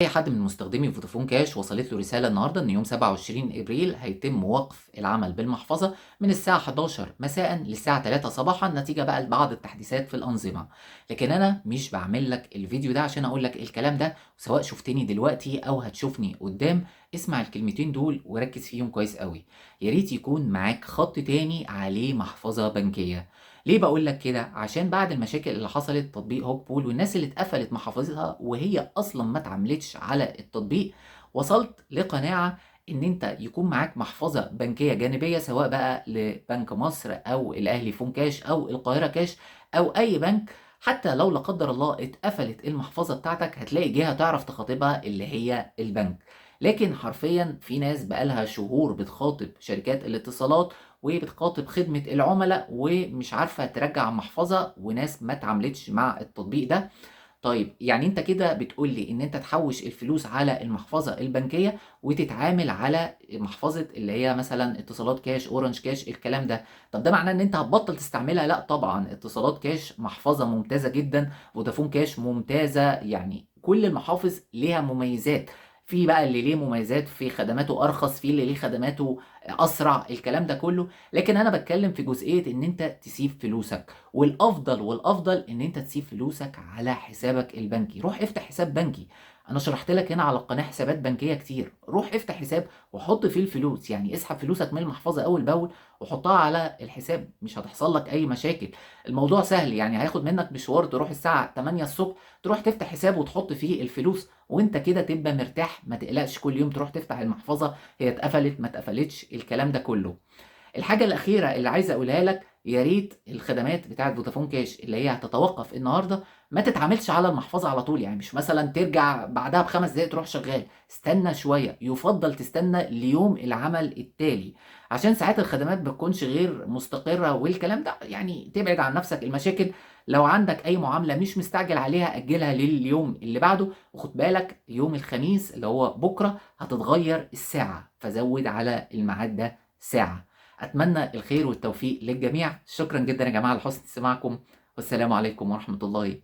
أي حد من مستخدمي فودافون كاش وصلت له رسالة النهاردة إن يوم 27 إبريل هيتم وقف العمل بالمحفظة من الساعة 11 مساء للساعة 3 صباحا نتيجة بقى لبعض التحديثات في الأنظمة. لكن أنا مش بعمل لك الفيديو ده عشان أقول لك الكلام ده، سواء شفتني دلوقتي أو هتشوفني قدام. اسمع الكلمتين دول وركز فيهم كويس قوي. يا ريت يكون معاك خط تاني عليه محفظة بنكية. ليه بقول لك كده؟ عشان بعد المشاكل اللي حصلت تطبيق هوك بول والناس اللي اتقفلت محافظها وهي اصلا ما اتعاملتش على التطبيق، وصلت لقناعة ان انت يكون معاك محفظة بنكية جانبية، سواء بقى لبنك مصر او الاهلي فون كاش او القاهرة كاش او اي بنك. حتى لو لا قدر الله اتقفلت المحفظة بتاعتك هتلاقي جهة تعرف تخاطبها اللي هي البنك. لكن حرفيا في ناس بقالها شهور بتخاطب شركات الاتصالات وبتخاطب خدمة العملاء ومش عارفة ترجع محفظة، وناس ما اتعاملتش مع التطبيق ده. طيب يعني انت كده بتقول لي ان انت تحوش الفلوس على المحفظة البنكية وتتعامل على محفظة اللي هي مثلا اتصالات كاش، اورنج كاش، الكلام ده. طب ده معناه ان انت هتبطل تستعملها؟ لا طبعا، اتصالات كاش محفظة ممتازة جدا، فودافون كاش ممتازة، يعني كل المحافظ ليها مميزات. في بقى اللي ليه مميزات في خدماته ارخص، في اللي ليه خدماته اسرع، الكلام ده كله. لكن انا بتكلم في جزئية ان انت تسيب فلوسك، والافضل ان انت تسيب فلوسك على حسابك البنكي. روح افتح حساب بنكي. انا شرحت لك هنا على القناه حسابات بنكيه كتير. روح افتح حساب وحط فيه الفلوس، يعني اسحب فلوسك من المحفظه اول باول وحطها على الحساب، مش هتحصل لك اي مشاكل. الموضوع سهل، يعني هياخد منك مشوار تروح الساعه 8 الصبح تروح تفتح حساب وتحط فيه الفلوس، وانت كده تبقى مرتاح، ما تقلقش كل يوم تروح تفتح المحفظه هي اتقفلت ما اتقفلتش، الكلام ده كله. الحاجة الأخيرة اللي عايز أقولها لك، يا ريت الخدمات بتاعة فودافون كاش اللي هي هتتوقف النهاردة ما تتعاملش على المحفظة على طول. يعني مش مثلا ترجع بعدها بخمس دقايق تروح شغال، استنى شوية، يفضل تستنى ليوم العمل التالي، عشان ساعات الخدمات بتكونش غير مستقرة والكلام ده. يعني تبعد عن نفسك المشاكل. لو عندك أي معاملة مش مستعجل عليها أجلها لليوم اللي بعده، وخد بالك يوم الخميس اللي هو بكرة هتتغير الساعة، فزود على الميعاد ده ساعة. أتمنى الخير والتوفيق للجميع. شكرا جدا يا جماعة لحسن استماعكم، والسلام عليكم ورحمة الله